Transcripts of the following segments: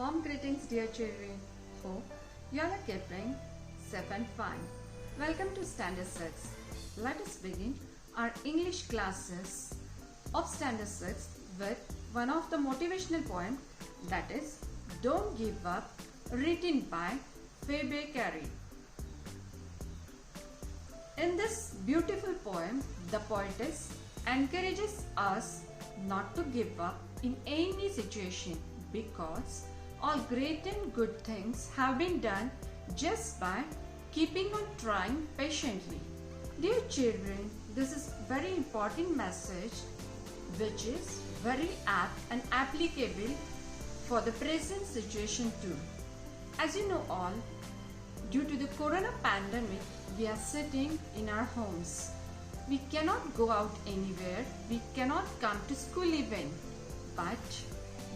Warm greetings, dear children. Hope you all are keeping safe and fine. Welcome to Standard 6. Let us begin our English classes of Standard 6 with one of the motivational poem, that is Don't Give Up, written by Phoebe Carey. In this beautiful poem, the poetess encourages us not to give up in any situation because all great and good things have been done just by keeping on trying patiently. Dear children, this is very important message which is very apt and applicable for the present situation too. As you know all, due to the corona pandemic, we are sitting in our homes. We cannot go out anywhere, we cannot come to school even. But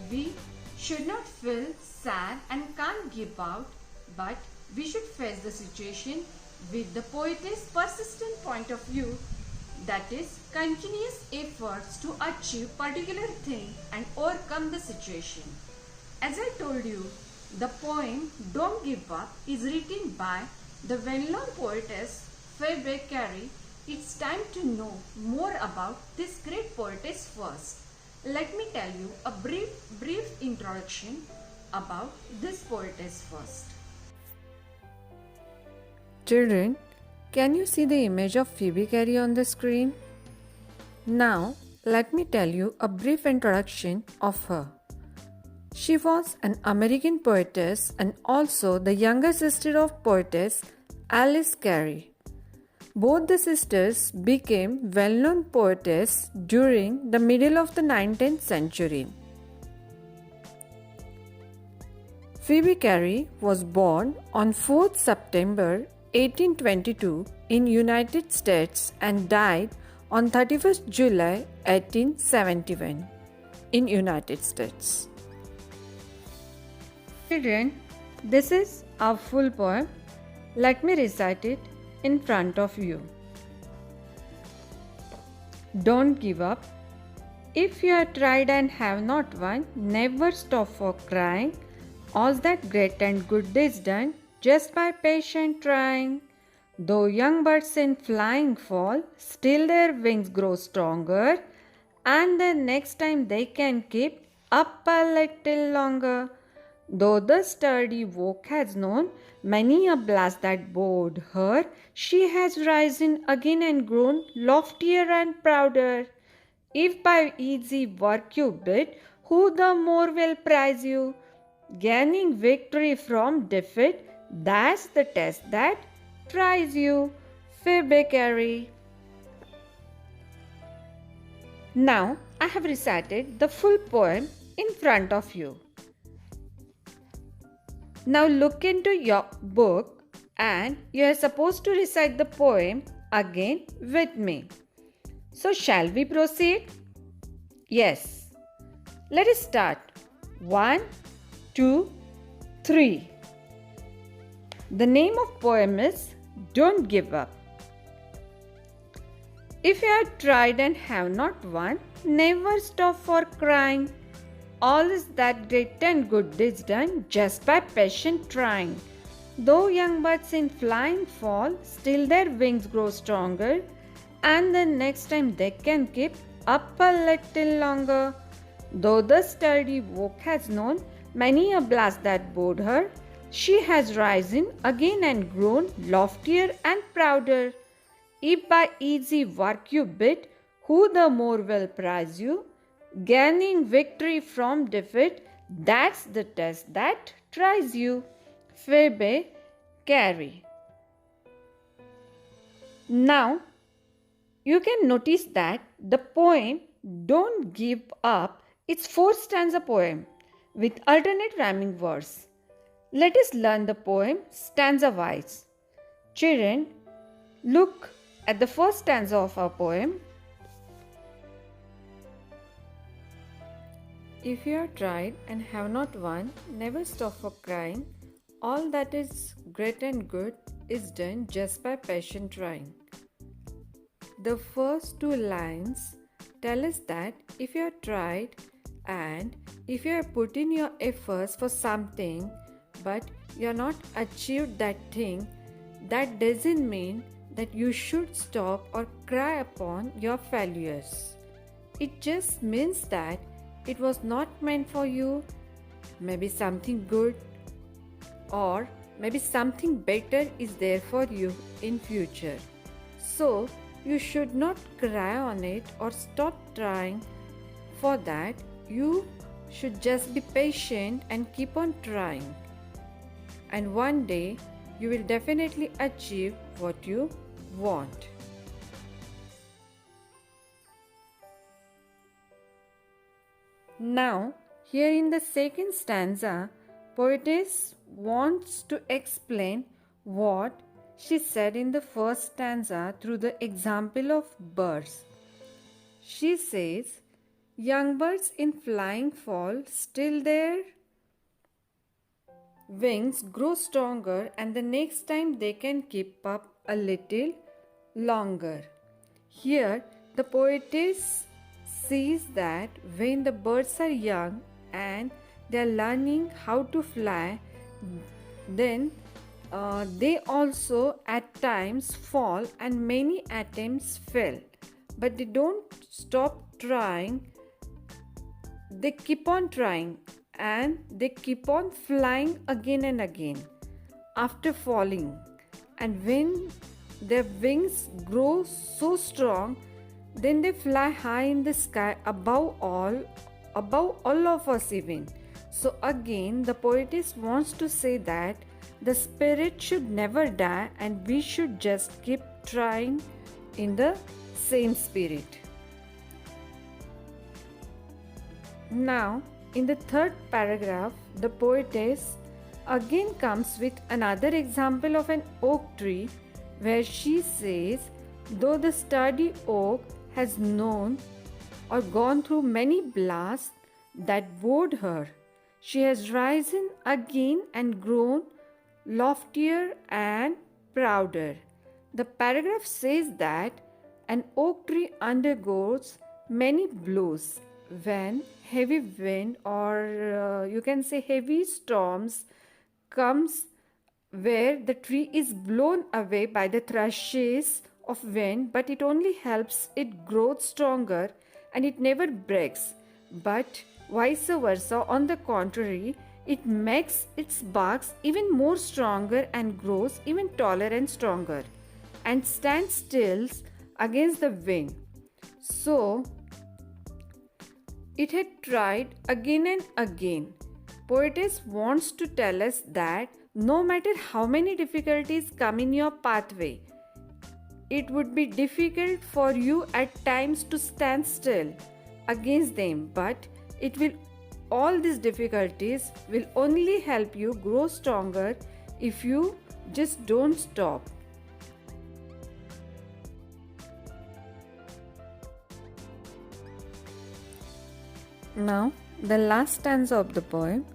we should not feel sad and can't give out, but we should face the situation with the poetess' persistent point of view, that is continuous efforts to achieve particular thing and overcome the situation. As I told you, the poem Don't Give Up is written by the well-known poetess Phoebe Carey. It's time to know more about this great poetess first. Let me tell you a brief introduction about this poetess first. Children, can you see the image of Phoebe Carey on the screen? Now, let me tell you a brief introduction of her. She was an American poetess and also the younger sister of poetess Alice Carey. Both the sisters became well-known poetess during the middle of the 19th century. Phoebe Carey was born on 4th September 1822 in United States and died on 31st July 1871 in United States. Children, this is our full poem. Let me recite it in front of you. Don't give up. If you have tried and have not won, never stop for crying. All's that great and good is done just by patient trying. Though young birds in flying fall, still their wings grow stronger, and the next time they can keep up a little longer. Though the sturdy oak has known many a blast that bored her, she has risen again and grown loftier and prouder. If by easy work you bid, who the more will prize you? Gaining victory from defeat, that's the test that tries you. Phoebe Carey. Now I have recited the full poem in front of you. Now look into your book and you are supposed to recite the poem again with me. So shall we proceed? Yes. Let us start. 1, 2, 3. The name of poem is Don't Give Up. If you have tried and have not won, never stop for crying. All is that great and good is done just by patient trying. Though young birds in flying fall, still their wings grow stronger, and the next time they can keep up a little longer. Though the sturdy oak has known many a blast that bored her, she has risen again and grown loftier and prouder. If by easy work you bid, who the more will prize you? Gaining victory from defeat, that's the test that tries you. Phoebe Carey. Now, you can notice that the poem Don't Give Up is 4-stanza poem with alternate rhyming words. Let us learn the poem stanza-wise. Children, look at the first stanza of our poem. If you have tried and have not won, never stop for crying. All that is great and good is done just by patient trying. The first 2 lines tell us that if you have tried And if you have put in your efforts for something but you are not achieved that thing, that doesn't mean that you should stop or cry upon your failures. It just means that it was not meant for you, maybe something good, or maybe something better is there for you in future. So you should not cry on it or stop trying for that. You should just be patient and keep on trying. And one day you will definitely achieve what you want. Now, here in the second stanza, poetess wants to explain what she said in the first stanza through the example of birds. She says, young birds in flying fall, still their wings grow stronger, and the next time they can keep up a little longer. Here, the poetess sees that when the birds are young and they are learning how to fly, then they also at times fall, and many attempts fail. But they don't stop trying. They keep on trying and they keep on flying again and again after falling. And when their wings grow so strong, then they fly high in the sky above all of us even. So again, the poetess wants to say that the spirit should never die and we should just keep trying in the same spirit. Now, in the third paragraph, the poetess again comes with another example of an oak tree where she says, though the sturdy oak has known or gone through many blasts that bowed her, she has risen again and grown loftier and prouder. The paragraph says that an oak tree undergoes many blows when heavy wind or you can say heavy storms comes, where the tree is blown away by the thrushes of wind, but it only helps it grow stronger and it never breaks. But vice versa, on the contrary, it makes its barks even more stronger and grows even taller and stronger and stands still against the wind. So it had tried again and again. Poetess wants to tell us that no matter how many difficulties come in your pathway, it would be difficult for you at times to stand still against them, but all these difficulties will only help you grow stronger if you just don't stop. Now, the last stanza of the poem.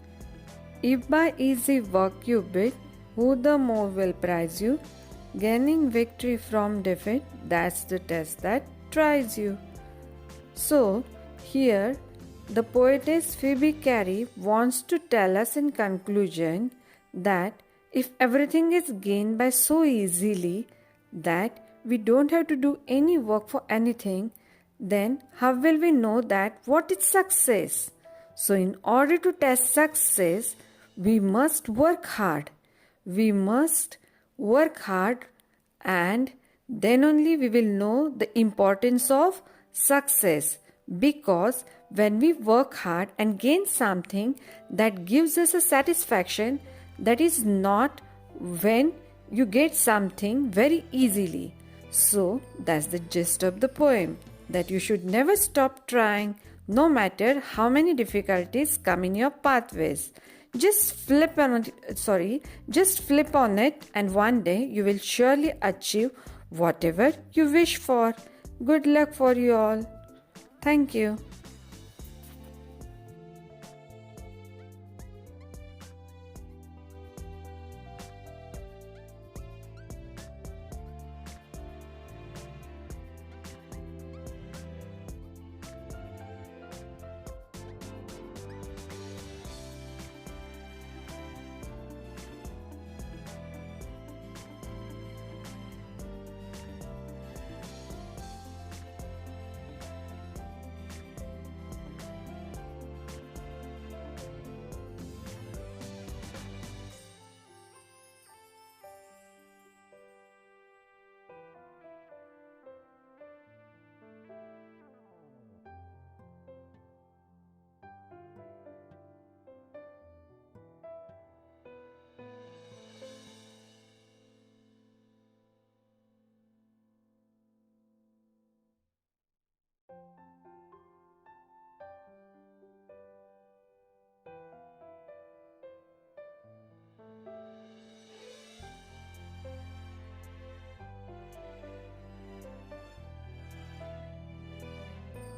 If by easy work you bid, who the more will prize you? Gaining victory from defeat, that's the test that tries you. So, here, the poetess Phoebe Cary wants to tell us in conclusion that if everything is gained by so easily that we don't have to do any work for anything, then how will we know that what is success? So in order to test success, we must work hard. We must work hard, and then only we will know the importance of success. Because when we work hard and gain something that gives us a satisfaction, that is not when you get something very easily. So that's the gist of the poem, that you should never stop trying no matter how many difficulties come in your pathways. Just flip on it and one day you will surely achieve whatever you wish for. Good luck for you all. Thank you.